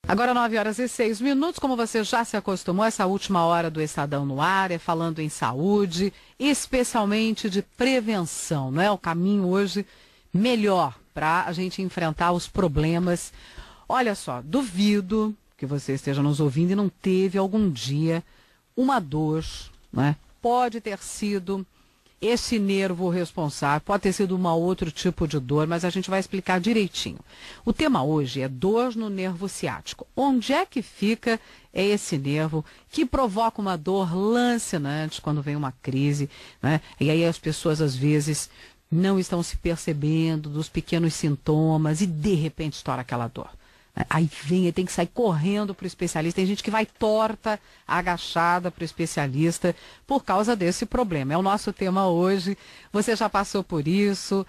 Agora 9h06, como você já se acostumou, essa última hora do Estadão no ar é falando em saúde, especialmente de prevenção, não é? O caminho hoje melhor para a gente enfrentar os problemas. Olha só, duvido que você esteja nos ouvindo e não teve algum dia uma dor, né? Pode ter sido esse nervo responsável, pode ter sido um outro tipo de dor, mas a gente vai explicar direitinho. O tema hoje é dor no nervo ciático. Onde é que fica esse nervo que provoca uma dor lancinante quando vem uma crise, né? E aí as pessoas às vezes não estão se percebendo dos pequenos sintomas e de repente estoura aquela dor. Aí tem que sair correndo para o especialista. Tem gente que vai torta, agachada para o especialista por causa desse problema. É o nosso tema hoje. Você já passou por isso,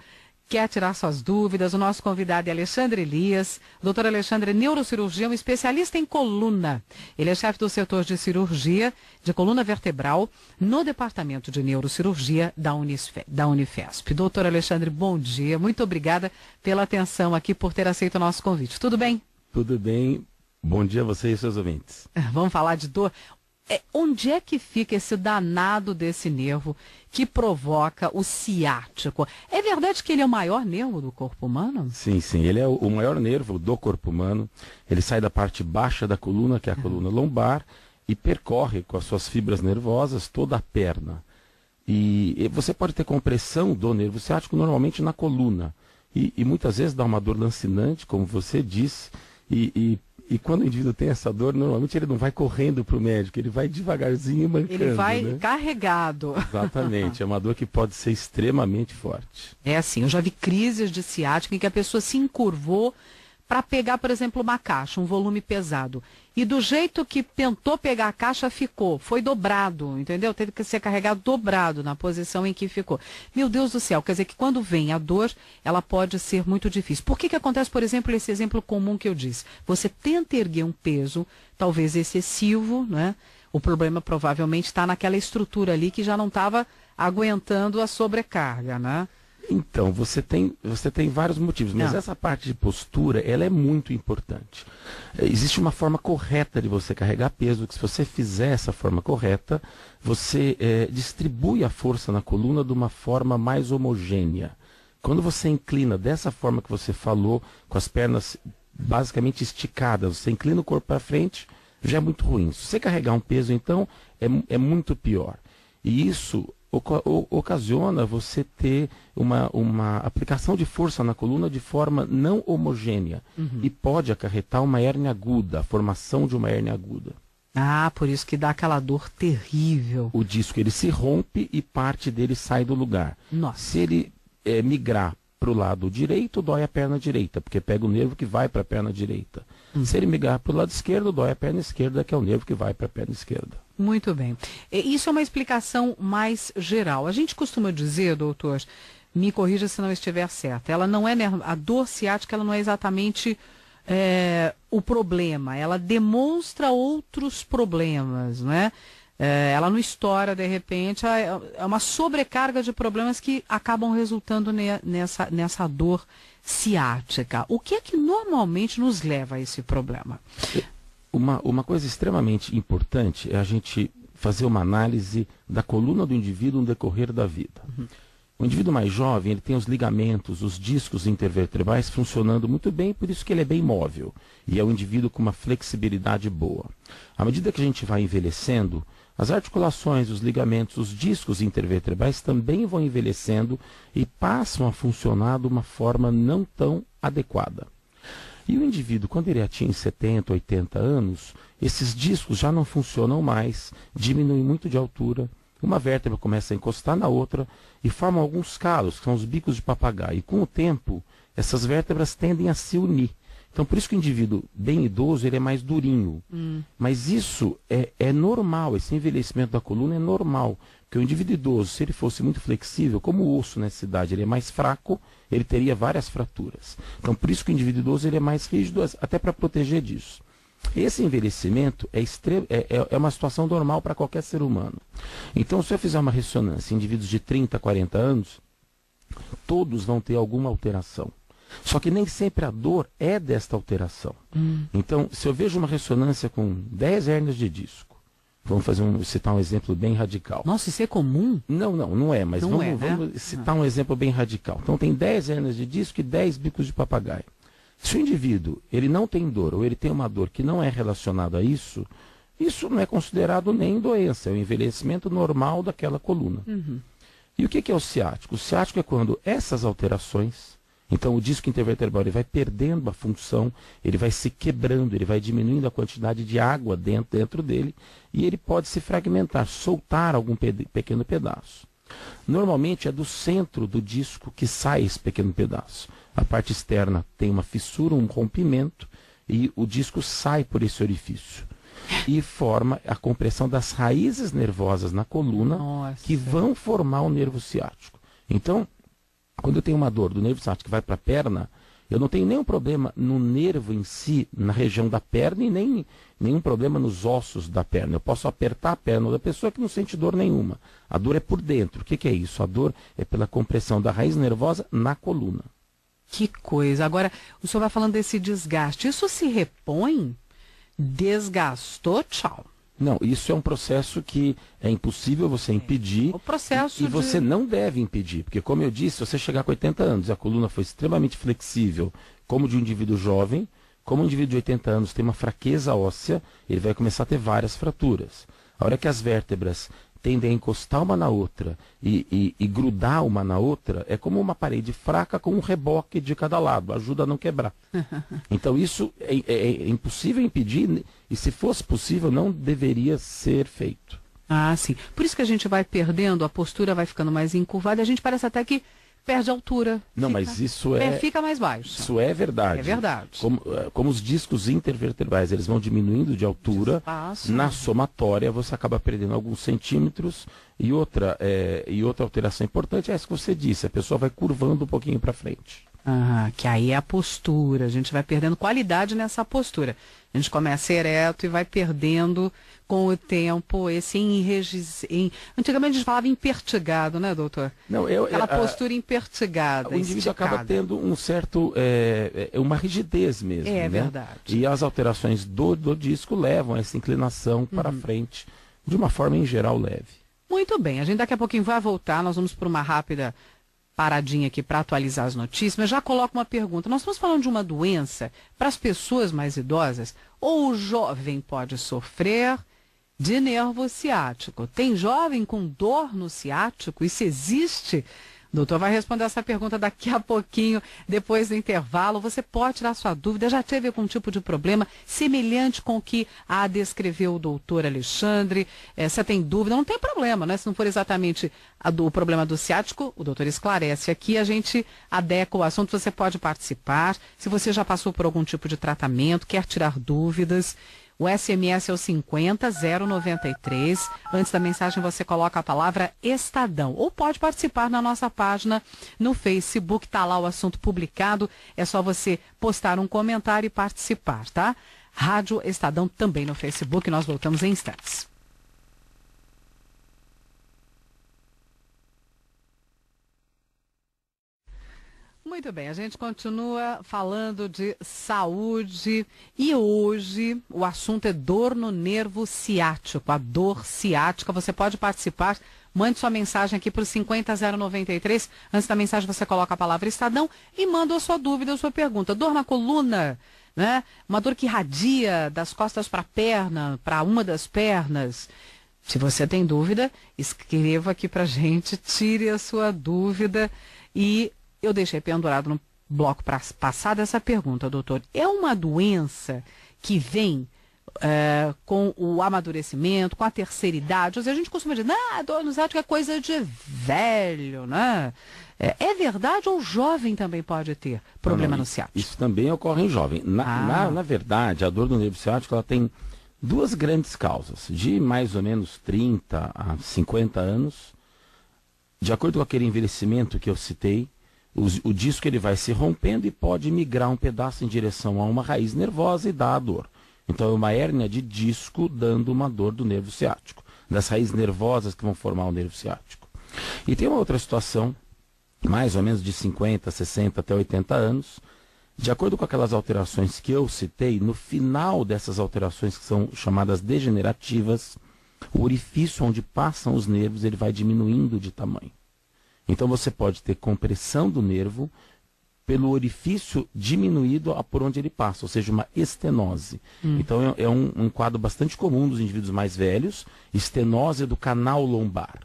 quer tirar suas dúvidas? O nosso convidado é Alexandre Elias. Doutor Alexandre é neurocirurgião, especialista em coluna. Ele é chefe do setor de cirurgia de coluna vertebral no departamento de neurocirurgia da Unifesp. Doutor Alexandre, bom dia. Muito obrigada pela atenção aqui, por ter aceito o nosso convite. Tudo bem? Tudo bem. Bom dia a você e seus ouvintes. Vamos falar de dor. Onde é que fica esse danado desse nervo que provoca o ciático? É verdade que ele é o maior nervo do corpo humano? Sim, ele é o maior nervo do corpo humano. Ele sai da parte baixa da coluna, que é a coluna lombar, e percorre com as suas fibras nervosas toda a perna. E você pode ter compressão do nervo ciático normalmente na coluna. E muitas vezes dá uma dor lancinante, como você disse. E quando o indivíduo tem essa dor, normalmente ele não vai correndo para o médico, ele vai devagarzinho mancando. Ele vai, né? Carregado. Exatamente, é uma dor que pode ser extremamente forte. É assim, eu já vi crises de ciática em que a pessoa se encurvou para pegar, por exemplo, uma caixa, um volume pesado. E do jeito que tentou pegar a caixa, foi dobrado, entendeu? Teve que ser carregado dobrado na posição em que ficou. Meu Deus do céu, quer dizer que quando vem a dor, ela pode ser muito difícil. Por que acontece, por exemplo, esse exemplo comum que eu disse? Você tenta erguer um peso, talvez excessivo, né? O problema provavelmente está naquela estrutura ali que já não estava aguentando a sobrecarga, né? Então, você tem vários motivos, mas essa parte de postura, ela é muito importante. Existe uma forma correta de você carregar peso, que se você fizer essa forma correta, você distribui a força na coluna de uma forma mais homogênea. Quando você inclina dessa forma que você falou, com as pernas basicamente esticadas, você inclina o corpo para frente, já é muito ruim. Se você carregar um peso, então, é muito pior. E isso ocasiona você ter uma aplicação de força na coluna de forma não homogênea. E pode acarretar uma hérnia aguda, a formação de uma hérnia aguda. Ah, por isso que dá aquela dor terrível. O disco ele se rompe e parte dele sai do lugar. Nossa. Se ele migrar para o lado direito, dói a perna direita, porque pega o nervo que vai para a perna direita. Se ele migrar para o lado esquerdo, dói a perna esquerda, que é o nervo que vai para a perna esquerda. Muito bem. Isso é uma explicação mais geral. A gente costuma dizer, doutor, me corrija se não estiver certo, ela não é a dor ciática, ela não é exatamente o problema, ela demonstra outros problemas, não é? Ela não estoura de repente, é uma sobrecarga de problemas que acabam resultando nessa dor ciática. O que é que normalmente nos leva a esse problema? Uma coisa extremamente importante é a gente fazer uma análise da coluna do indivíduo no decorrer da vida. O indivíduo mais jovem, ele tem os ligamentos, os discos intervertebrais funcionando muito bem, por isso que ele é bem móvel. E é um indivíduo com uma flexibilidade boa. À medida que a gente vai envelhecendo, as articulações, os ligamentos, os discos intervertebrais também vão envelhecendo e passam a funcionar de uma forma não tão adequada. E o indivíduo, quando ele atinge 70, 80 anos, esses discos já não funcionam mais, diminuem muito de altura, uma vértebra começa a encostar na outra e formam alguns calos, que são os bicos de papagaio. E com o tempo, essas vértebras tendem a se unir. Então, por isso que o indivíduo bem idoso, ele é mais durinho. Mas isso é normal, esse envelhecimento da coluna é normal. Porque o indivíduo idoso, se ele fosse muito flexível, como o osso nessa idade, ele é mais fraco, ele teria várias fraturas. Então, por isso que o indivíduo idoso ele é mais rígido, até para proteger disso. Esse envelhecimento é uma situação normal para qualquer ser humano. Então, se eu fizer uma ressonância em indivíduos de 30, 40 anos, todos vão ter alguma alteração. Só que nem sempre a dor é desta alteração. Então, se eu vejo uma ressonância com 10 hérnias de disco, vamos citar um exemplo bem radical. Nossa, isso é comum? Não é, mas Não é, né? vamos citar um exemplo bem radical. Então, tem 10 hérnias de disco e 10 bicos de papagaio. Se o indivíduo ele não tem dor, ou ele tem uma dor que não é relacionada a isso, isso não é considerado nem doença, é o envelhecimento normal daquela coluna. E o que é o ciático? O ciático é quando essas alterações, então o disco intervertebral ele vai perdendo a função, ele vai se quebrando, ele vai diminuindo a quantidade de água dentro dele, e ele pode se fragmentar, soltar algum pequeno pedaço. Normalmente é do centro do disco que sai esse pequeno pedaço. A parte externa tem uma fissura, um rompimento, e o disco sai por esse orifício. E forma a compressão das raízes nervosas na coluna, que vão formar o nervo ciático. Então, quando eu tenho uma dor do nervo ciático que vai para a perna, eu não tenho nenhum problema no nervo em si, na região da perna, e nem nenhum problema nos ossos da perna. Eu posso apertar a perna da pessoa que não sente dor nenhuma. A dor é por dentro. O que é isso? A dor é pela compressão da raiz nervosa na coluna. Que coisa. Agora, o senhor vai falando desse desgaste. Isso se repõe? Desgastou, tchau. Não, isso é um processo que é impossível você impedir. O processo e você não deve impedir, porque como eu disse, se você chegar com 80 anos e a coluna foi extremamente flexível, como de um indivíduo jovem, como um indivíduo de 80 anos tem uma fraqueza óssea, ele vai começar a ter várias fraturas. A hora que as vértebras tendem a encostar uma na outra e grudar uma na outra, é como uma parede fraca com um reboque de cada lado, ajuda a não quebrar. Então isso é impossível impedir, e se fosse possível não deveria ser feito. Ah, sim. Por isso que a gente vai perdendo, a postura vai ficando mais encurvada, e a gente parece até que perde altura. Não, mas isso fica mais baixo. Isso é verdade. É verdade. Como os discos intervertebrais eles vão diminuindo de altura, na somatória você acaba perdendo alguns centímetros. E outra alteração importante é essa que você disse, a pessoa vai curvando um pouquinho para frente. Que aí é a postura, a gente vai perdendo qualidade nessa postura. A gente começa ereto e vai perdendo com o tempo esse antigamente a gente falava impertigado, né, doutor? Não, aquela postura impertigada, o indivíduo acaba tendo um certo, uma rigidez mesmo. É, né? verdade. E as alterações do disco levam a essa inclinação para frente, de uma forma em geral leve. Muito bem, a gente daqui a pouquinho vai voltar, nós vamos para uma rápida paradinha aqui para atualizar as notícias, mas já coloco uma pergunta. Nós estamos falando de uma doença para as pessoas mais idosas, ou o jovem pode sofrer de nervo ciático? Tem jovem com dor no ciático? Isso existe? O doutor vai responder essa pergunta daqui a pouquinho, depois do intervalo. Você pode tirar sua dúvida. Já teve algum tipo de problema semelhante com o que descreveu o doutor Alexandre? Você tem dúvida? Não tem problema, né? Se não for exatamente o problema do ciático, o doutor esclarece aqui, a gente adequa o assunto, você pode participar. Se você já passou por algum tipo de tratamento, quer tirar dúvidas, o SMS é o 50093. Antes da mensagem você coloca a palavra Estadão. Ou pode participar na nossa página no Facebook, está lá o assunto publicado. É só você postar um comentário e participar, tá? Rádio Estadão também no Facebook. Nós voltamos em instantes. Muito bem, a gente continua falando de saúde e hoje o assunto é dor no nervo ciático, a dor ciática. Você pode participar, mande sua mensagem aqui para o 50093. Antes da mensagem você coloca a palavra Estadão e manda a sua dúvida, a sua pergunta. Dor na coluna, né? Uma dor que irradia das costas para a perna, para uma das pernas. Se você tem dúvida, escreva aqui para a gente, tire a sua dúvida. E eu deixei pendurado no bloco passado essa pergunta, doutor. É uma doença que vem com o amadurecimento, com a terceira idade? Ou seja, a gente costuma dizer, dor no ciático é coisa de velho, né? É verdade ou jovem também pode ter problema no ciático? Isso também ocorre em jovem. Na verdade, a dor do nervo ciático ela tem duas grandes causas, de mais ou menos 30 a 50 anos. De acordo com aquele envelhecimento que eu citei, o disco ele vai se rompendo e pode migrar um pedaço em direção a uma raiz nervosa e dar a dor. Então é uma hérnia de disco dando uma dor do nervo ciático, das raízes nervosas que vão formar o nervo ciático. E tem uma outra situação mais ou menos de 50, 60 até 80 anos. De acordo com aquelas alterações que eu citei, no final dessas alterações que são chamadas degenerativas, o orifício onde passam os nervos ele vai diminuindo de tamanho. Então você pode ter compressão do nervo pelo orifício diminuído por onde ele passa, ou seja, uma estenose. Então é um quadro bastante comum dos indivíduos mais velhos, estenose do canal lombar.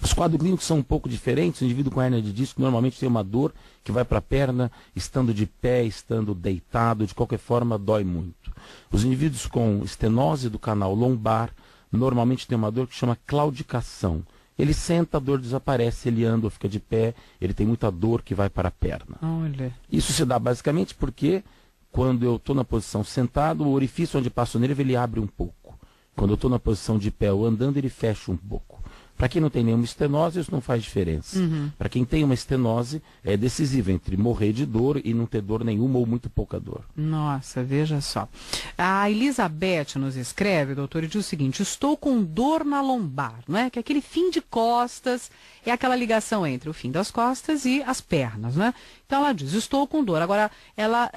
Os quadros clínicos são um pouco diferentes. O indivíduo com hérnia de disco normalmente tem uma dor que vai para a perna, estando de pé, estando deitado, de qualquer forma dói muito. Os indivíduos com estenose do canal lombar normalmente tem uma dor que chama claudicação. Ele senta, a dor desaparece, ele anda ou fica de pé, ele tem muita dor que vai para a perna. Olha. Isso se dá basicamente porque quando eu estou na posição sentado, o orifício onde passa o nervo ele abre um pouco. Quando eu estou na posição de pé ou andando, ele fecha um pouco. Para quem não tem nenhuma estenose, isso não faz diferença. Para quem tem uma estenose, é decisivo entre morrer de dor e não ter dor nenhuma ou muito pouca dor. Nossa, veja só. A Elizabeth nos escreve, doutor, e diz o seguinte: estou com dor na lombar, não é? Que aquele fim de costas é aquela ligação entre o fim das costas e as pernas, né? Então ela diz, estou com dor. Agora, ela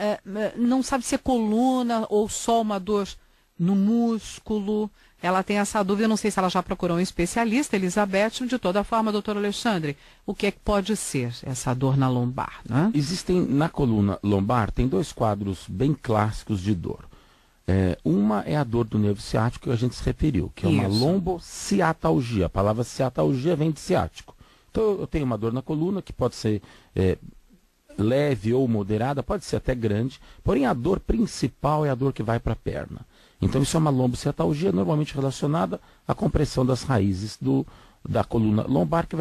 não sabe se é coluna ou só uma dor no músculo. Ela tem essa dúvida, não sei se ela já procurou um especialista, Elizabeth. De toda forma, doutor Alexandre, o que é que pode ser essa dor na lombar, né? Existem, na coluna lombar, tem dois quadros bem clássicos de dor. Uma é a dor do nervo ciático que a gente se referiu, que é uma lombociatalgia. A palavra ciatalgia vem de ciático. Então eu tenho uma dor na coluna que pode ser leve ou moderada, pode ser até grande, porém a dor principal é a dor que vai para a perna. Então isso é uma lombociatalgia normalmente relacionada à compressão das raízes da coluna lombar que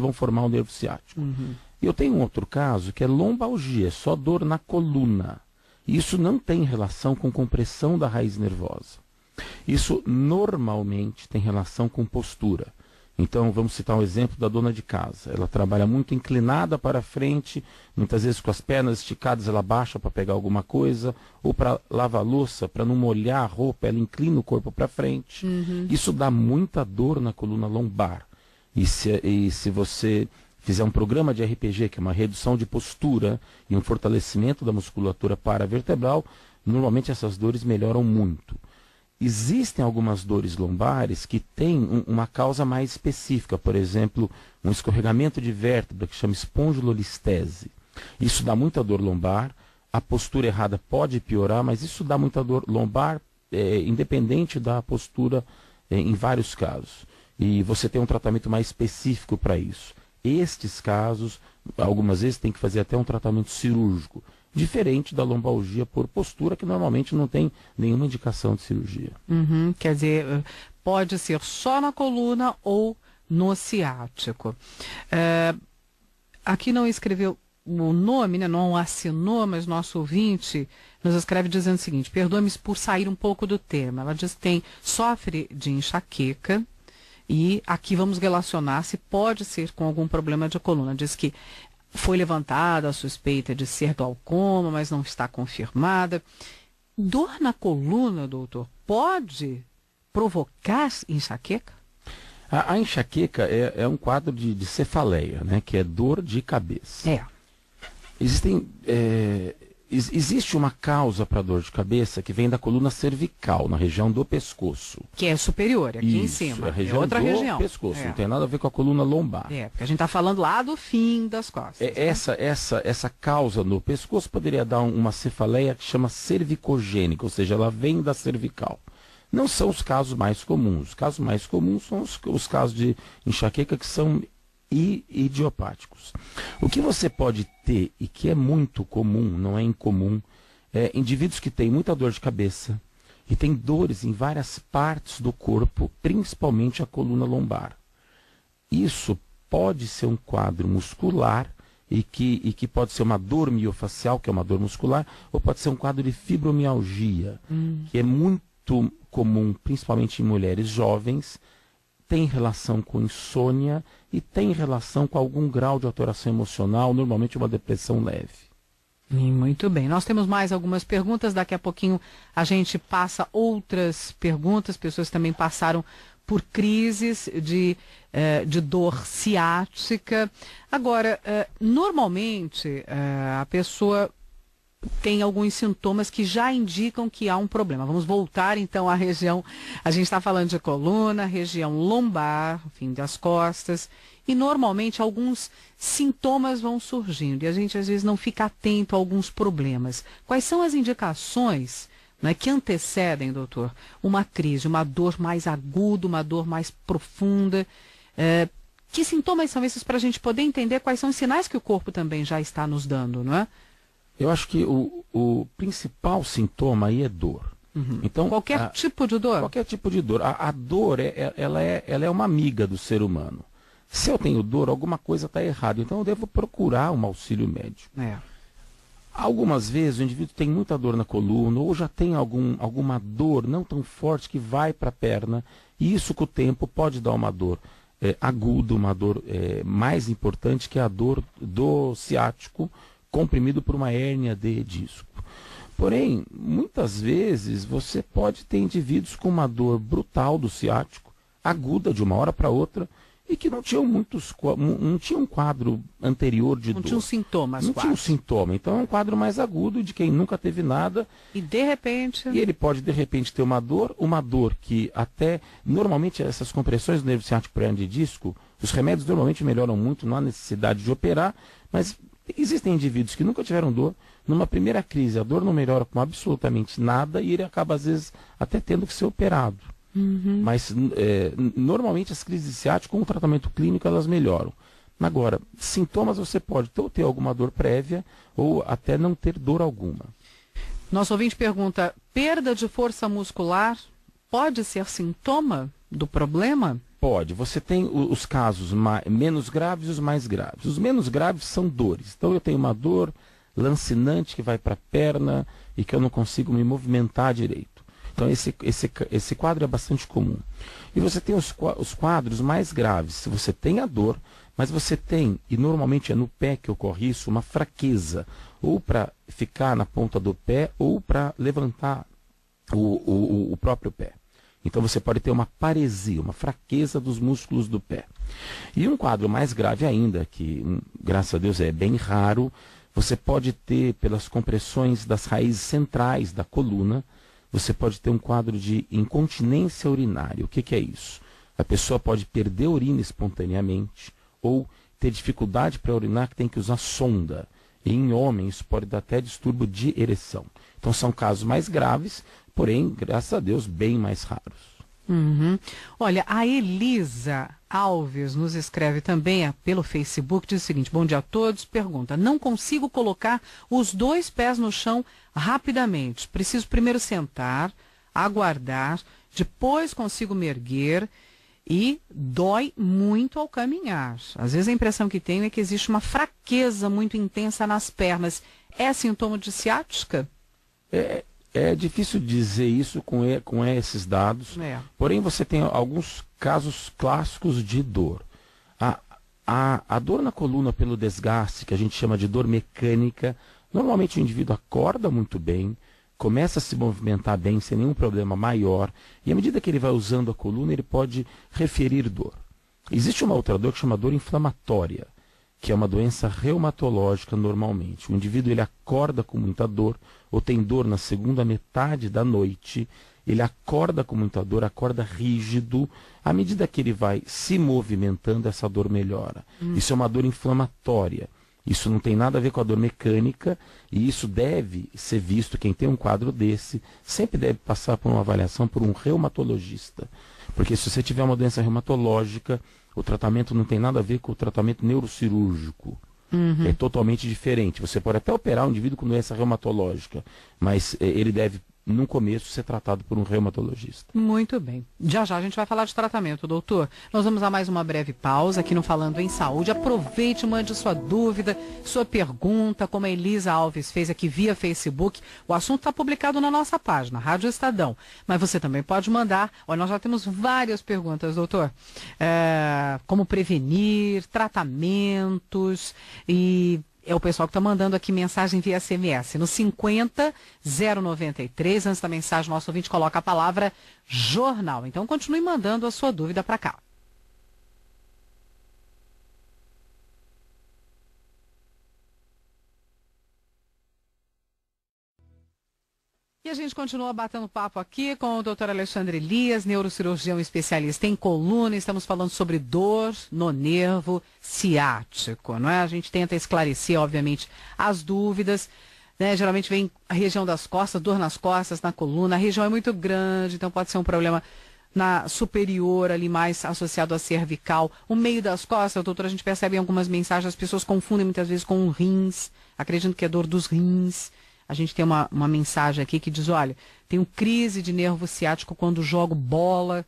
vão formar o nervo ciático. E eu tenho um outro caso que é lombalgia, só dor na coluna. Isso não tem relação com compressão da raiz nervosa. Isso normalmente tem relação com postura. Então, vamos citar um exemplo da dona de casa. Ela trabalha muito inclinada para frente, muitas vezes com as pernas esticadas ela baixa para pegar alguma coisa, ou para lavar louça, para não molhar a roupa, ela inclina o corpo para frente. Isso dá muita dor na coluna lombar. E se você fizer um programa de RPG, que é uma redução de postura e um fortalecimento da musculatura paravertebral, normalmente essas dores melhoram muito. Existem algumas dores lombares que têm uma causa mais específica, por exemplo, um escorregamento de vértebra que chama espondilolistese. Isso dá muita dor lombar, a postura errada pode piorar, mas isso dá muita dor lombar, independente da postura em vários casos. E você tem um tratamento mais específico para isso. Estes casos, algumas vezes tem que fazer até um tratamento cirúrgico, diferente da lombalgia por postura, que normalmente não tem nenhuma indicação de cirurgia. Quer dizer, pode ser só na coluna ou no ciático. Aqui não escreveu o nome, né? Não assinou, mas nosso ouvinte nos escreve dizendo o seguinte: perdoe-me por sair um pouco do tema. Ela diz que sofre de enxaqueca e aqui vamos relacionar se pode ser com algum problema de coluna. Diz que foi levantada a suspeita de ser glaucoma, mas não está confirmada. Dor na coluna, doutor, pode provocar enxaqueca? A enxaqueca é um quadro de cefaleia, né, que é dor de cabeça. Existe uma causa para dor de cabeça que vem da coluna cervical, na região do pescoço. Que é superior, aqui em cima. É outra região. Pescoço, não tem nada a ver com a coluna lombar. Porque a gente está falando lá do fim das costas. Essa causa no pescoço poderia dar uma cefaleia que chama cervicogênica, ou seja, ela vem da cervical. Não são os casos mais comuns. Os casos mais comuns são os casos de enxaqueca que são idiopáticos. O que você pode ter, e que é muito comum, não é incomum, é indivíduos que têm muita dor de cabeça e têm dores em várias partes do corpo, principalmente a coluna lombar. Isso pode ser um quadro muscular e que pode ser uma dor miofacial, que é uma dor muscular, ou pode ser um quadro de fibromialgia, que é muito comum, principalmente em mulheres jovens, tem relação com insônia e tem relação com algum grau de alteração emocional, normalmente uma depressão leve. Muito bem. Nós temos mais algumas perguntas. Daqui a pouquinho a gente passa outras perguntas. Pessoas também passaram por crises de dor ciática. Agora, normalmente a pessoa tem alguns sintomas que já indicam que há um problema. Vamos voltar então à região, a gente está falando de coluna, região lombar, fim das costas, e normalmente alguns sintomas vão surgindo e a gente às vezes não fica atento a alguns problemas. Quais são as indicações, né, que antecedem, doutor, uma crise, uma dor mais aguda, uma dor mais profunda? Que sintomas são esses para a gente poder entender quais são os sinais que o corpo também já está nos dando, não é? Eu acho que o principal sintoma aí é dor. Uhum. Então, qualquer tipo de dor? Qualquer tipo de dor. A dor, ela é uma amiga do ser humano. Se eu tenho dor, alguma coisa está errada. Então eu devo procurar um auxílio médico. Algumas vezes o indivíduo tem muita dor na coluna ou já tem alguma dor não tão forte que vai para a perna. E isso com o tempo pode dar uma dor aguda, uma dor mais importante, que é a dor do ciático, comprimido por uma hérnia de disco. Porém, muitas vezes você pode ter indivíduos com uma dor brutal do ciático, aguda de uma hora para outra, e que não tinham um quadro anterior de dor. Não tinham sintomas. Não tinha um sintoma. Então é um quadro mais agudo de quem nunca teve nada. E de repente... E ele pode de repente ter uma dor que até... Normalmente essas compressões do nervo ciático por hérnia de disco, os remédios normalmente melhoram muito, não há necessidade de operar, mas... Existem indivíduos que nunca tiveram dor, numa primeira crise a dor não melhora com absolutamente nada e ele acaba às vezes até tendo que ser operado. Uhum. Mas normalmente as crises de ciático com o tratamento clínico elas melhoram. Agora, sintomas você pode ou ter alguma dor prévia ou até não ter dor alguma. Nosso ouvinte pergunta, perda de força muscular pode ser sintoma do problema? Pode. Você tem os casos menos graves e os mais graves. Os menos graves são dores. Então eu tenho uma dor lancinante que vai para a perna e que eu não consigo me movimentar direito. Então esse quadro é bastante comum. E você tem os quadros mais graves. Se você tem a dor, mas você tem, e normalmente é no pé que ocorre isso, uma fraqueza. Ou para ficar na ponta do pé ou para levantar o próprio pé. Então você pode ter uma paresia, uma fraqueza dos músculos do pé. E um quadro mais grave ainda, que graças a Deus é bem raro, você pode ter pelas compressões das raízes centrais da coluna, você pode ter um quadro de incontinência urinária. O que é isso? A pessoa pode perder a urina espontaneamente ou ter dificuldade para urinar que tem que usar sonda. E em homens pode dar até distúrbio de ereção. Então são casos mais graves, porém, graças a Deus, bem mais raros. Uhum. Olha, a Elisa Alves nos escreve também pelo Facebook, diz o seguinte, bom dia a todos, pergunta, não consigo colocar os 2 pés no chão rapidamente, preciso primeiro sentar, aguardar, depois consigo me erguer e dói muito ao caminhar. Às vezes a impressão que tenho é que existe uma fraqueza muito intensa nas pernas. É sintoma de ciática? É difícil dizer isso com esses dados, porém você tem alguns casos clássicos de dor. A dor na coluna pelo desgaste, que a gente chama de dor mecânica, normalmente o indivíduo acorda muito bem, começa a se movimentar bem, sem nenhum problema maior, e à medida que ele vai usando a coluna, ele pode referir dor. Existe uma outra dor que chama dor inflamatória, que é uma doença reumatológica normalmente. O indivíduo ele acorda com muita dor, ou tem dor na segunda metade da noite, ele acorda com muita dor, acorda rígido, à medida que ele vai se movimentando, essa dor melhora. Isso é uma dor inflamatória. Isso não tem nada a ver com a dor mecânica e isso deve ser visto, quem tem um quadro desse, sempre deve passar por uma avaliação por um reumatologista. Porque se você tiver uma doença reumatológica, o tratamento não tem nada a ver com o tratamento neurocirúrgico. É totalmente diferente. Você pode até operar um indivíduo com doença reumatológica, mas ele deve, no começo, ser tratado por um reumatologista. Muito bem. Já já a gente vai falar de tratamento, doutor. Nós vamos a mais uma breve pausa aqui no Falando em Saúde. Aproveite, mande sua dúvida, sua pergunta, como a Elisa Alves fez aqui via Facebook. O assunto está publicado na nossa página, Rádio Estadão. Mas você também pode mandar. Olha, nós já temos várias perguntas, doutor. Como prevenir, tratamentos e é o pessoal que está mandando aqui mensagem via SMS. No 50-093, antes da mensagem, nosso ouvinte coloca a palavra jornal. Então, continue mandando a sua dúvida para cá. E a gente continua batendo papo aqui com o Dr. Alexandre Elias, neurocirurgião especialista em coluna. Estamos falando sobre dor no nervo ciático, não é? A gente tenta esclarecer, obviamente, as dúvidas, né? Geralmente vem a região das costas, dor nas costas, na coluna. A região é muito grande, então pode ser um problema na superior, ali mais associado à cervical. O meio das costas, doutor, a gente percebe em algumas mensagens, as pessoas confundem muitas vezes com rins, acreditam que é dor dos rins. A gente tem uma mensagem aqui que diz, olha, tenho crise de nervo ciático quando jogo bola.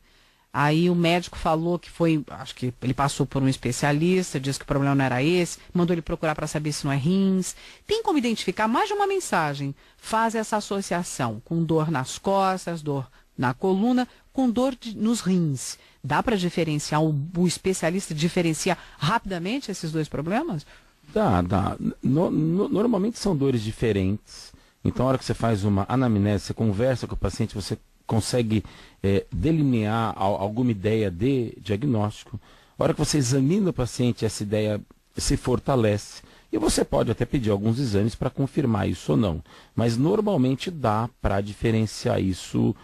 Aí o médico falou que foi, acho que ele passou por um especialista, disse que o problema não era esse, mandou ele procurar para saber se não é rins. Tem como identificar mais de uma mensagem? Faz essa associação com dor nas costas, dor na coluna, com dor nos rins. Dá para diferenciar, o especialista diferenciar rapidamente esses dois problemas? Dá. Normalmente são dores diferentes. Então, a hora que você faz uma anamnese, você conversa com o paciente, você consegue delinear alguma ideia de diagnóstico. A hora que você examina o paciente, essa ideia se fortalece. E você pode até pedir alguns exames para confirmar isso ou não. Mas normalmente dá para diferenciar isso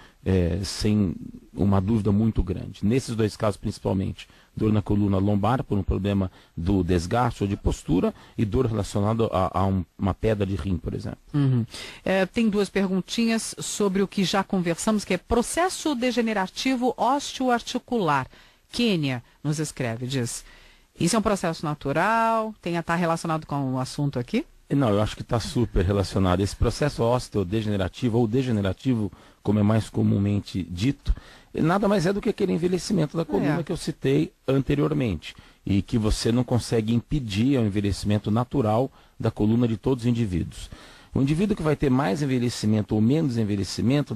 sem uma dúvida muito grande. Nesses dois casos, principalmente, dor na coluna lombar por um problema do desgaste ou de postura e dor relacionada a uma pedra de rim, por exemplo. Uhum. Tem duas perguntinhas sobre o que já conversamos, que é processo degenerativo osteoarticular. Kênia nos escreve, diz, isso é um processo natural? Está relacionado com o assunto aqui? Não, eu acho que está super relacionado. Esse processo osteodegenerativo ou degenerativo, como é mais comumente dito, nada mais é do que aquele envelhecimento da coluna que eu citei anteriormente. E que você não consegue impedir o envelhecimento natural da coluna de todos os indivíduos. O indivíduo que vai ter mais envelhecimento ou menos envelhecimento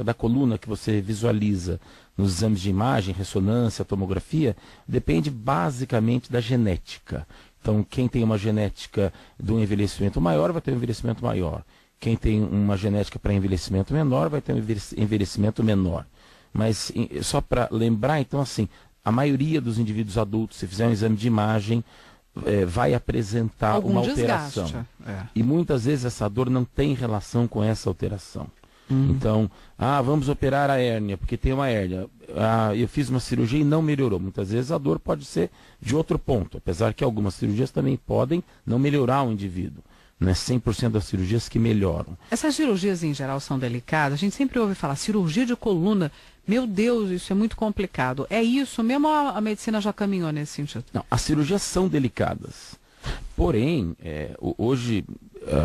da coluna que você visualiza nos exames de imagem, ressonância, tomografia, depende basicamente da genética. Então, quem tem uma genética do envelhecimento maior vai ter um envelhecimento maior. Quem tem uma genética para envelhecimento menor vai ter um envelhecimento menor. Mas só para lembrar, então, assim, a maioria dos indivíduos adultos, se fizer um exame de imagem, vai apresentar uma alteração. E muitas vezes essa dor não tem relação com essa alteração. Então, vamos operar a hérnia, porque tem uma hérnia. Eu fiz uma cirurgia e não melhorou. Muitas vezes a dor pode ser de outro ponto, apesar que algumas cirurgias também podem não melhorar o indivíduo. Não é 100% das cirurgias que melhoram. Essas cirurgias em geral são delicadas. A gente sempre ouve falar, cirurgia de coluna, meu Deus, isso é muito complicado. É isso mesmo, a medicina já caminhou nesse sentido? Não, as cirurgias são delicadas. Porém, hoje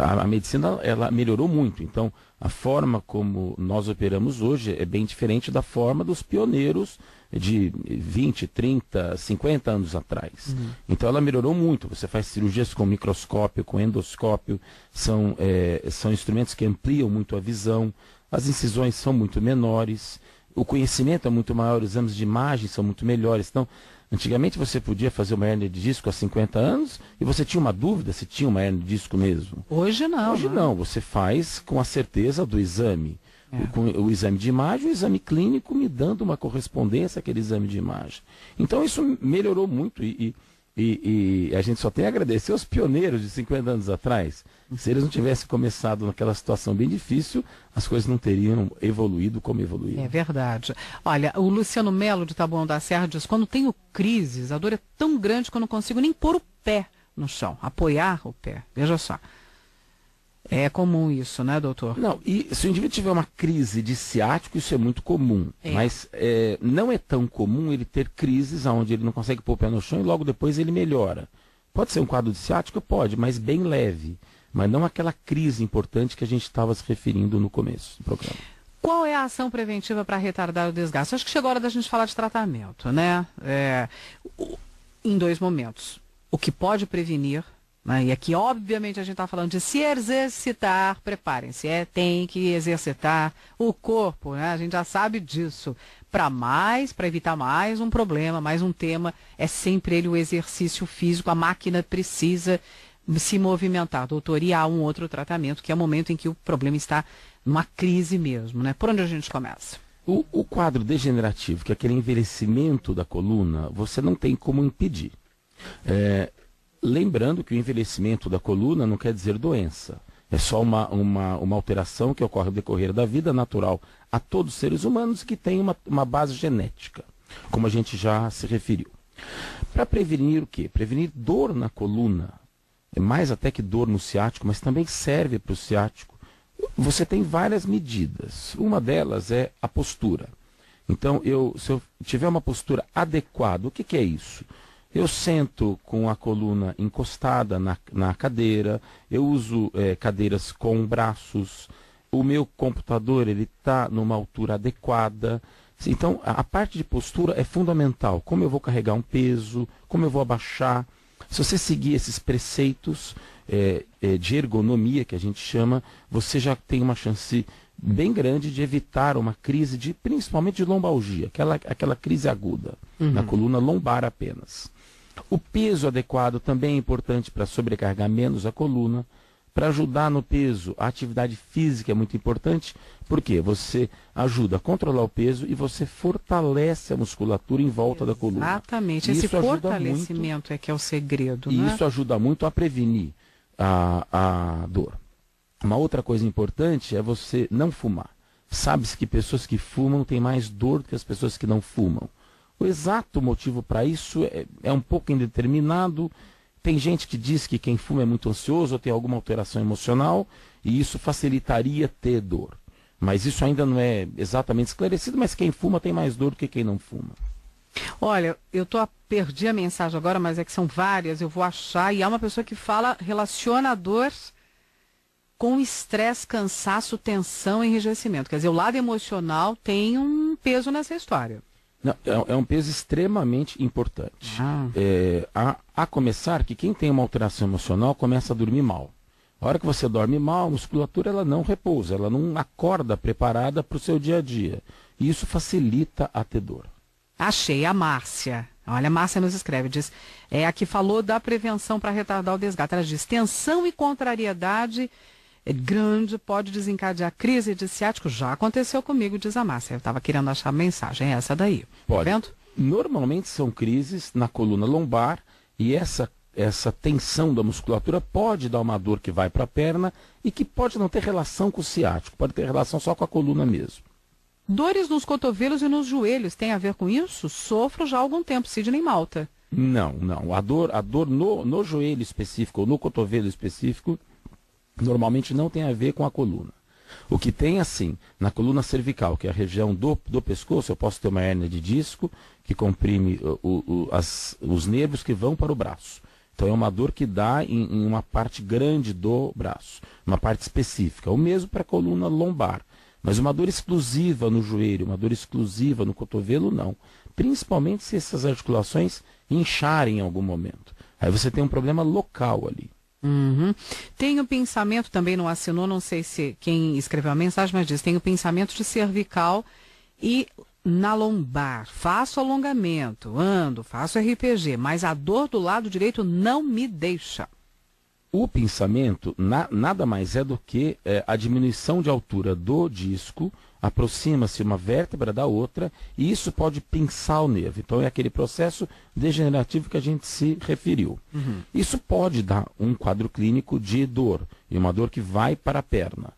a medicina ela melhorou muito. Então, a forma como nós operamos hoje é bem diferente da forma dos pioneiros de 20, 30, 50 anos atrás. Então, ela melhorou muito. Você faz cirurgias com microscópio, com endoscópio, são instrumentos que ampliam muito a visão, as incisões são muito menores, o conhecimento é muito maior, os exames de imagem são muito melhores. Então, antigamente você podia fazer uma hérnia de disco há 50 anos e você tinha uma dúvida se tinha uma hérnia de disco mesmo. Hoje não. Hoje não, você faz com a certeza do exame. Com o exame de imagem, o exame clínico me dando uma correspondência àquele exame de imagem. Então isso melhorou muito e a gente só tem a agradecer aos pioneiros de 50 anos atrás. Se eles não tivessem começado naquela situação bem difícil, as coisas não teriam evoluído como evoluíram. É verdade. Olha, o Luciano Melo de Taboão da Serra diz, quando tenho crises, a dor é tão grande que eu não consigo nem pôr o pé no chão, apoiar o pé. Veja só. É comum isso, né, doutor? Não, e se o indivíduo tiver uma crise de ciático, isso é muito comum. Mas não é tão comum ele ter crises onde ele não consegue pôr o pé no chão e logo depois ele melhora. Pode ser um quadro de ciático? Pode, mas bem leve. Mas não aquela crise importante que a gente estava se referindo no começo do programa. Qual é a ação preventiva para retardar o desgaste? Acho que chegou a hora da gente falar de tratamento, né? Em dois momentos. O que pode prevenir, né? E aqui, obviamente, a gente está falando de se exercitar, preparem-se, tem que exercitar o corpo, né? A gente já sabe disso. Para evitar mais um problema, mais um tema, é sempre ele o exercício físico, a máquina precisa se movimentar, doutor, e há um outro tratamento, que é o momento em que o problema está numa crise mesmo, né? Por onde a gente começa? O quadro degenerativo, que é aquele envelhecimento da coluna, você não tem como impedir. Lembrando que o envelhecimento da coluna não quer dizer doença. É só uma alteração que ocorre no decorrer da vida natural a todos os seres humanos que tem uma base genética, como a gente já se referiu. Para prevenir o quê? Prevenir dor na coluna, mais até que dor no ciático, mas também serve para o ciático. Você tem várias medidas. Uma delas é a postura. Então, se eu tiver uma postura adequada, o que é isso? Eu sento com a coluna encostada na cadeira, eu uso cadeiras com braços, o meu computador está numa altura adequada. Então, a parte de postura é fundamental. Como eu vou carregar um peso, como eu vou abaixar. Se você seguir esses preceitos de ergonomia, que a gente chama, você já tem uma chance bem grande de evitar uma crise, principalmente de lombalgia, aquela crise aguda, na coluna lombar apenas. O peso adequado também é importante para sobrecarregar menos a coluna. Para ajudar no peso, a atividade física é muito importante, porque você ajuda a controlar o peso e você fortalece a musculatura em volta da coluna. Exatamente, esse fortalecimento é que é o segredo. E isso ajuda muito a prevenir a dor. Uma outra coisa importante é você não fumar. Sabe-se que pessoas que fumam têm mais dor do que as pessoas que não fumam. O exato motivo para isso é um pouco indeterminado. Tem gente que diz que quem fuma é muito ansioso ou tem alguma alteração emocional e isso facilitaria ter dor. Mas isso ainda não é exatamente esclarecido, mas quem fuma tem mais dor do que quem não fuma. Olha, perdi a mensagem agora, mas é que são várias, eu vou achar. E há uma pessoa que relaciona a dor com estresse, cansaço, tensão e enrijecimento. Quer dizer, o lado emocional tem um peso nessa história. Não, é um peso extremamente importante. A começar que quem tem uma alteração emocional começa a dormir mal. A hora que você dorme mal, a musculatura ela não repousa, ela não acorda preparada para o seu dia a dia. E isso facilita a ter dor. Achei a Márcia. Olha, a Márcia nos escreve, diz, a que falou da prevenção para retardar o desgaste. Ela diz, tensão e contrariedade grande pode desencadear crise de ciático. Já aconteceu comigo, diz a Márcia. Eu estava querendo achar a mensagem, é essa daí. Pode. Tá vendo? Normalmente são crises na coluna lombar e essa tensão da musculatura pode dar uma dor que vai para a perna e que pode não ter relação com o ciático, pode ter relação só com a coluna mesmo. Dores nos cotovelos e nos joelhos, tem a ver com isso? Sofro já há algum tempo, Sidney Malta. Não. A dor no joelho específico ou no cotovelo específico normalmente não tem a ver com a coluna. O que tem, assim, na coluna cervical, que é a região do pescoço, eu posso ter uma hérnia de disco que comprime os nervos que vão para o braço. Então é uma dor que dá em uma parte grande do braço, uma parte específica. O mesmo para a coluna lombar. Mas uma dor exclusiva no joelho, uma dor exclusiva no cotovelo, não. Principalmente se essas articulações incharem em algum momento. Aí você tem um problema local ali. Tem o pensamento, também não assinou, não sei se quem escreveu a mensagem, mas diz, tem o pensamento de cervical e na lombar. Faço alongamento, ando, faço RPG, mas a dor do lado direito não me deixa. O pinçamento nada mais é do que a diminuição de altura do disco, aproxima-se uma vértebra da outra e isso pode pinçar o nervo. Então é aquele processo degenerativo que a gente se referiu. Isso pode dar um quadro clínico de dor, e uma dor que vai para a perna.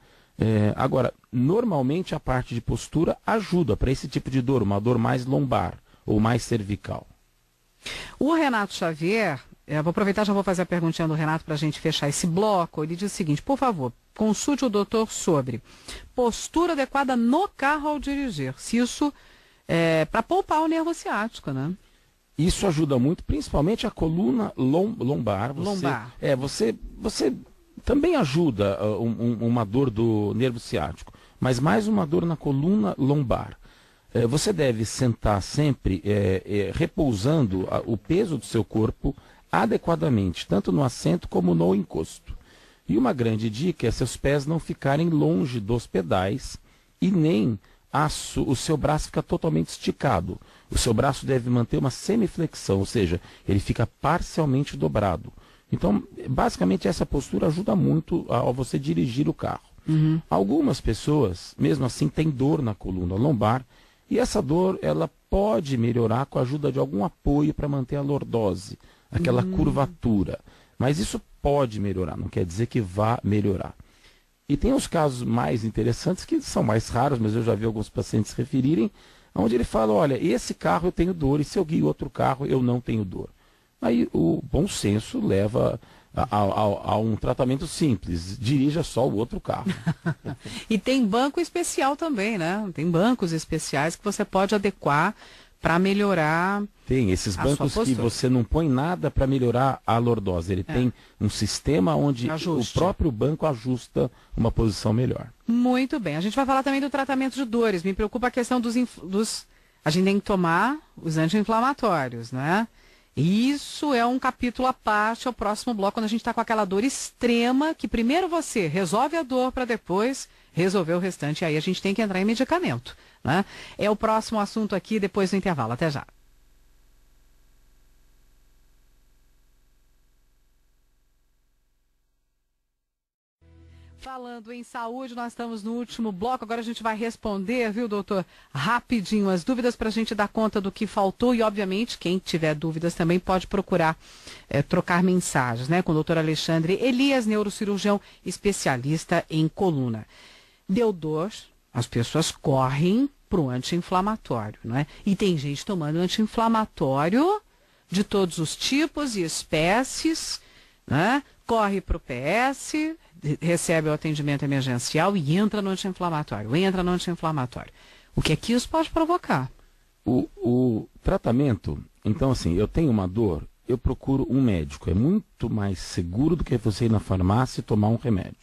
Agora, normalmente a parte de postura ajuda para esse tipo de dor, uma dor mais lombar ou mais cervical. O Renato Xavier... vou aproveitar, já vou fazer a perguntinha do Renato para a gente fechar esse bloco. Ele diz o seguinte, por favor, consulte o doutor sobre postura adequada no carro ao dirigir. Se isso é para poupar o nervo ciático, né? Isso ajuda muito, principalmente a coluna lombar. Você também ajuda uma dor do nervo ciático, mas mais uma dor na coluna lombar. Você deve sentar sempre repousando o peso do seu corpo adequadamente, tanto no assento como no encosto. E uma grande dica é seus pés não ficarem longe dos pedais e nem o seu braço ficar totalmente esticado. O seu braço deve manter uma semiflexão, ou seja, ele fica parcialmente dobrado. Então, basicamente, essa postura ajuda muito a você dirigir o carro. Algumas pessoas, mesmo assim, têm dor na coluna lombar, e essa dor ela pode melhorar com a ajuda de algum apoio para manter a lordose, aquela curvatura. Mas isso pode melhorar, não quer dizer que vá melhorar. E tem os casos mais interessantes, que são mais raros, mas eu já vi alguns pacientes referirem, onde ele fala, olha, esse carro eu tenho dor, e se eu guio outro carro eu não tenho dor. Aí o bom senso leva a um tratamento simples, dirija só o outro carro. E tem banco especial também, né? Tem bancos especiais que você pode adequar para melhorar. Tem esses bancos que você não põe nada para melhorar a lordose. Ele tem um sistema onde o próprio banco ajusta uma posição melhor. Muito bem. A gente vai falar também do tratamento de dores. Me preocupa a questão dos... A gente tem que tomar os anti-inflamatórios, né? Isso é um capítulo à parte, ao próximo bloco, quando a gente está com aquela dor extrema, que primeiro você resolve a dor para depois resolver o restante. E aí a gente tem que entrar em medicamento, né? É o próximo assunto aqui, depois do intervalo. Até já. Falando em saúde, nós estamos no último bloco. Agora a gente vai responder, viu, doutor? Rapidinho as dúvidas para a gente dar conta do que faltou. E, obviamente, quem tiver dúvidas também pode procurar trocar mensagens, né? Com o doutor Alexandre Elias, neurocirurgião especialista em coluna. Deu dor, as pessoas correm para o anti-inflamatório, não é? E tem gente tomando anti-inflamatório de todos os tipos e espécies, né? Corre para o PS, recebe o atendimento emergencial e entra no anti-inflamatório, O que é que isso pode provocar? O tratamento, então assim, eu tenho uma dor, eu procuro um médico. É muito mais seguro do que você ir na farmácia e tomar um remédio.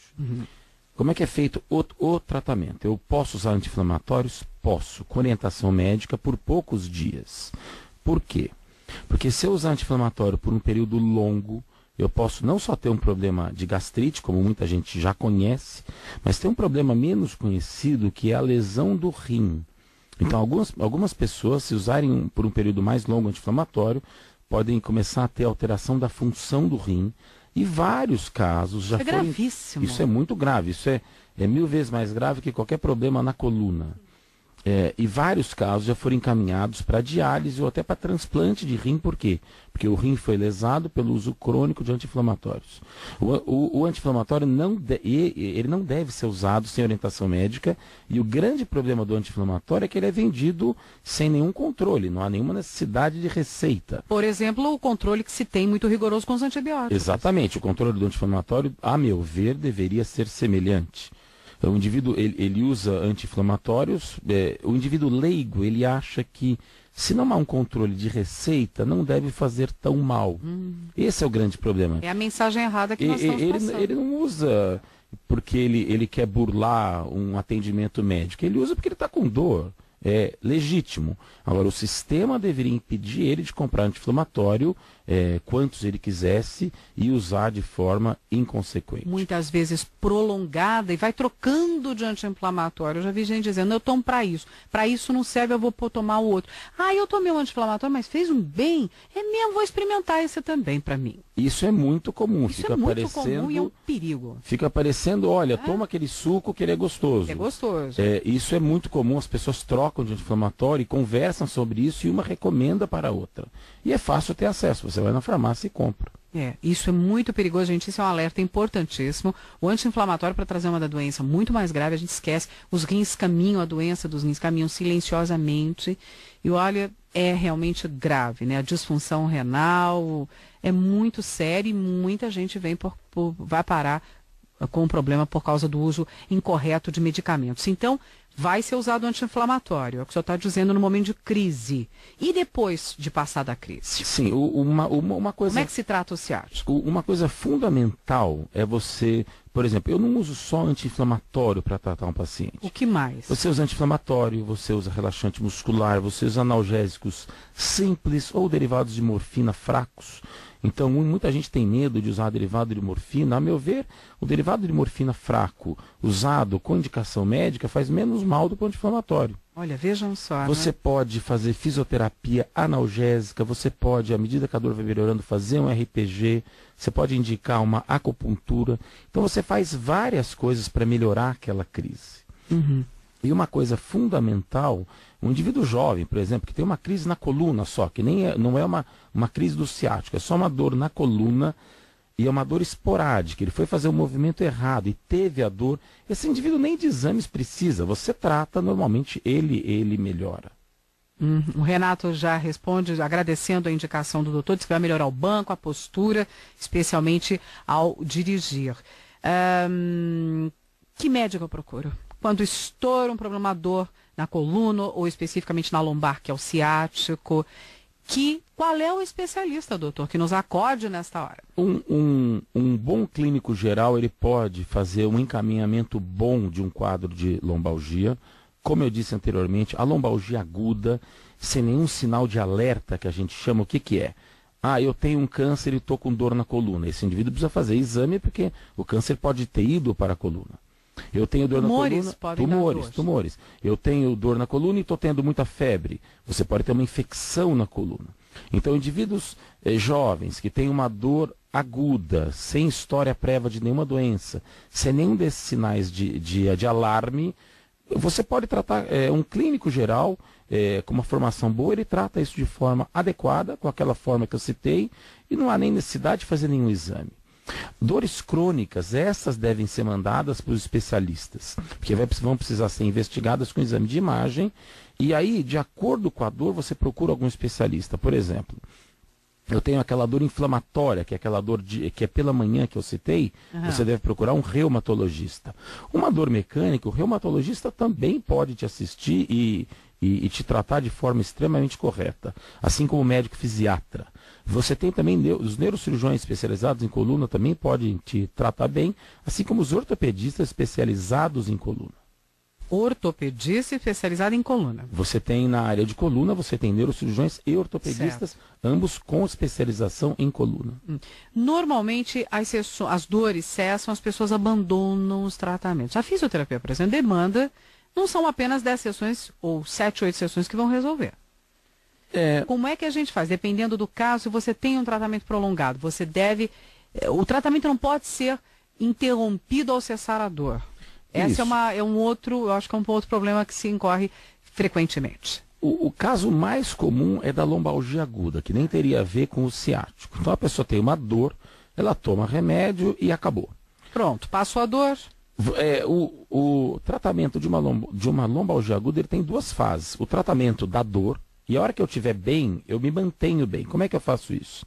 Como é que é feito o tratamento? Eu posso usar anti-inflamatórios? Posso, com orientação médica por poucos dias. Por quê? Porque se eu usar anti-inflamatório por um período longo, eu posso não só ter um problema de gastrite, como muita gente já conhece, mas ter um problema menos conhecido, que é a lesão do rim. Então, algumas pessoas, se usarem por um período mais longo anti-inflamatório, podem começar a ter alteração da função do rim. E vários casos já foram... gravíssimo. Isso é muito grave, isso é 1000 vezes mais grave que qualquer problema na coluna. E vários casos já foram encaminhados para diálise ou até para transplante de rim. Por quê? Porque o rim foi lesado pelo uso crônico de anti-inflamatórios. O anti-inflamatório ele não deve ser usado sem orientação médica, e o grande problema do anti-inflamatório é que ele é vendido sem nenhum controle, não há nenhuma necessidade de receita. Por exemplo, o controle que se tem muito rigoroso com os antibióticos. Exatamente, o controle do anti-inflamatório, a meu ver, deveria ser semelhante. O indivíduo, ele usa anti-inflamatórios, o indivíduo leigo, ele acha que se não há um controle de receita, não deve fazer tão mal. Esse é o grande problema. É a mensagem errada que nós estamos passando. Ele não usa porque ele quer burlar um atendimento médico, ele usa porque ele está com dor. É legítimo. Agora, o sistema deveria impedir ele de comprar anti-inflamatório quantos ele quisesse e usar de forma inconsequente. Muitas vezes prolongada, e vai trocando de anti-inflamatório. Eu já vi gente dizendo, eu tomo para isso não serve, eu vou tomar o outro. Eu tomei um anti-inflamatório, mas fez um bem, é mesmo, vou experimentar esse também para mim. Isso é muito comum. Isso é muito comum e é um perigo. Fica aparecendo, olha, toma aquele suco que ele é gostoso. É gostoso. Isso é muito comum, as pessoas trocam de anti-inflamatório e conversam sobre isso e uma recomenda para a outra. E é fácil ter acesso, você vai na farmácia e compra. Isso é muito perigoso, gente. Isso é um alerta importantíssimo. O anti-inflamatório, para trazer uma doença muito mais grave, a gente esquece. Os rins caminham, a doença dos rins caminham silenciosamente. E olha, é realmente grave, né? A disfunção renal é muito séria e muita gente vai parar com o problema por causa do uso incorreto de medicamentos. Então, vai ser usado anti-inflamatório, é o que o senhor está dizendo no momento de crise. E depois de passar da crise? Sim, uma coisa... Como é que se trata o ciático? Uma coisa fundamental é você... Por exemplo, eu não uso só anti-inflamatório para tratar um paciente. O que mais? Você usa anti-inflamatório, você usa relaxante muscular, você usa analgésicos simples ou derivados de morfina fracos. Então, muita gente tem medo de usar derivado de morfina. A meu ver, o derivado de morfina fraco, usado com indicação médica, faz menos mal do que o anti-inflamatório. Olha, vejam só. Você pode fazer fisioterapia analgésica, você pode, à medida que a dor vai melhorando, fazer um RPG, você pode indicar uma acupuntura. Então, você faz várias coisas para melhorar aquela crise. Uhum. E uma coisa fundamental, um indivíduo jovem, por exemplo, que tem uma crise na coluna só, que não é uma crise do ciático, é só uma dor na coluna e é uma dor esporádica, ele foi fazer o movimento errado e teve a dor, esse indivíduo nem de exames precisa, você trata, normalmente ele melhora. O Renato já responde agradecendo a indicação do doutor, diz que vai melhorar o banco, a postura, especialmente ao dirigir. Que médico eu procuro? Quando estoura um problema dor na coluna ou especificamente na lombar, que é o ciático, qual é o especialista, doutor, que nos acorde nesta hora? Um bom clínico geral, ele pode fazer um encaminhamento bom de um quadro de lombalgia. Como eu disse anteriormente, a lombalgia aguda, sem nenhum sinal de alerta, que a gente chama, o que é? Eu tenho um câncer e estou com dor na coluna. Esse indivíduo precisa fazer exame porque o câncer pode ter ido para a coluna. Eu tenho dor na coluna. Tumores. Eu tenho dor na coluna e estou tendo muita febre. Você pode ter uma infecção na coluna. Então, indivíduos jovens que têm uma dor aguda, sem história prévia de nenhuma doença, sem nenhum desses sinais de alarme, você pode tratar um clínico geral com uma formação boa, ele trata isso de forma adequada, com aquela forma que eu citei, e não há nem necessidade de fazer nenhum exame. Dores crônicas, essas devem ser mandadas para os especialistas, porque vão precisar ser investigadas com exame de imagem, e aí, de acordo com a dor, você procura algum especialista. Por exemplo, eu tenho aquela dor inflamatória, que é aquela dor que é pela manhã que eu citei, você deve procurar um reumatologista. Uma dor mecânica, o reumatologista também pode te assistir e te tratar de forma extremamente correta, assim como o médico fisiatra. Você tem também os neurocirurgiões especializados em coluna também podem te tratar bem, assim como os ortopedistas especializados em coluna. Ortopedista especializado em coluna. Você tem na área de coluna, você tem neurocirurgiões e ortopedistas, ambos com especialização em coluna. Normalmente as dores cessam, as pessoas abandonam os tratamentos. A fisioterapia, por exemplo, demanda, não são apenas 10 sessões ou 7, 8 sessões que vão resolver. Como é que a gente faz? Dependendo do caso, se você tem um tratamento prolongado, você deve... O tratamento não pode ser interrompido ao cessar a dor. Essa é um outro, eu acho que é um outro problema que se incorre frequentemente. O caso mais comum é da lombalgia aguda, que nem teria a ver com o ciático. Então a pessoa tem uma dor, ela toma remédio e acabou. Pronto, passou a dor. O tratamento de uma lombalgia aguda, ele tem duas fases. O tratamento da dor, e a hora que eu estiver bem, eu me mantenho bem. Como é que eu faço isso?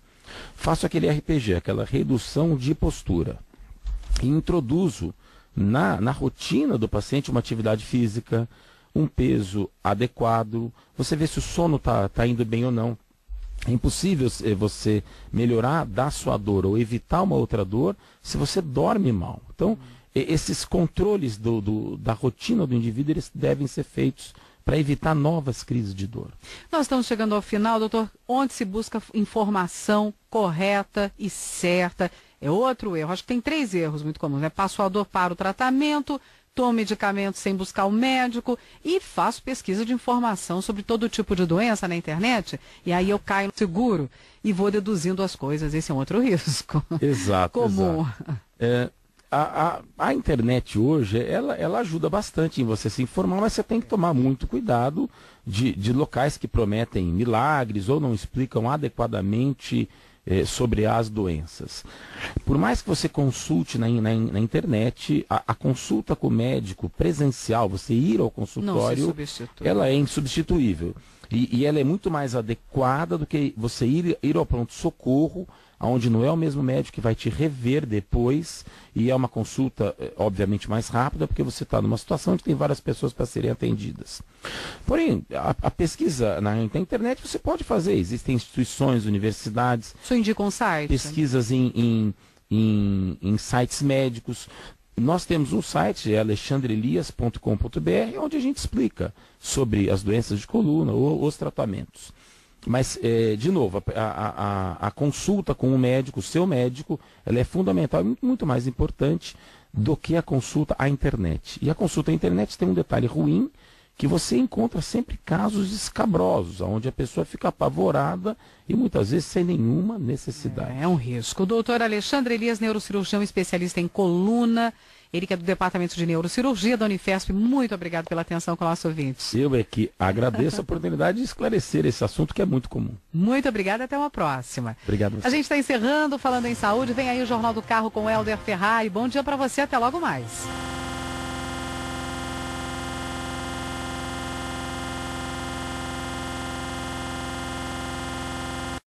Faço aquele RPG, aquela redução de postura. E introduzo na rotina do paciente uma atividade física, um peso adequado. Você vê se o sono está indo bem ou não. É impossível você melhorar da sua dor ou evitar uma outra dor se você dorme mal. Então, esses controles da rotina do indivíduo, eles devem ser feitos para evitar novas crises de dor. Nós estamos chegando ao final, doutor. Onde se busca informação correta e certa? É outro erro. Acho que tem 3 erros muito comuns, né? Passo a dor para o tratamento, tomo medicamentos sem buscar o médico e faço pesquisa de informação sobre todo tipo de doença na internet. E aí eu caio no seguro e vou deduzindo as coisas. Esse é um outro risco. Exato. Comum. Exato. A internet hoje, ela ajuda bastante em você se informar, mas você tem que tomar muito cuidado de locais que prometem milagres ou não explicam adequadamente sobre as doenças. Por mais que você consulte na internet, a consulta com o médico presencial, você ir ao consultório, ela é insubstituível. E ela é muito mais adequada do que você ir ao pronto-socorro, onde não é o mesmo médico que vai te rever depois, e é uma consulta, obviamente, mais rápida, porque você está numa situação onde tem várias pessoas para serem atendidas. Porém, a pesquisa na internet você pode fazer, existem instituições, universidades... Isso indica um site? Pesquisas em sites médicos. Nós temos um site, alexandreelias.com.br, onde a gente explica sobre as doenças de coluna ou os tratamentos. Mas, de novo, a consulta com o médico, o seu médico, ela é fundamental e muito mais importante do que a consulta à internet. E a consulta à internet tem um detalhe ruim, que você encontra sempre casos escabrosos, onde a pessoa fica apavorada e muitas vezes sem nenhuma necessidade. É um risco. O doutor Alexandre Elias, neurocirurgião especialista em coluna, ele que é do Departamento de Neurocirurgia da Unifesp, muito obrigado pela atenção com o nosso ouvinte. Eu é que agradeço a oportunidade de esclarecer esse assunto que é muito comum. Muito obrigada, até uma próxima. Obrigado a você. A gente está encerrando, falando em saúde, vem aí o Jornal do Carro com o Helder Ferrari. Bom dia para você, até logo mais.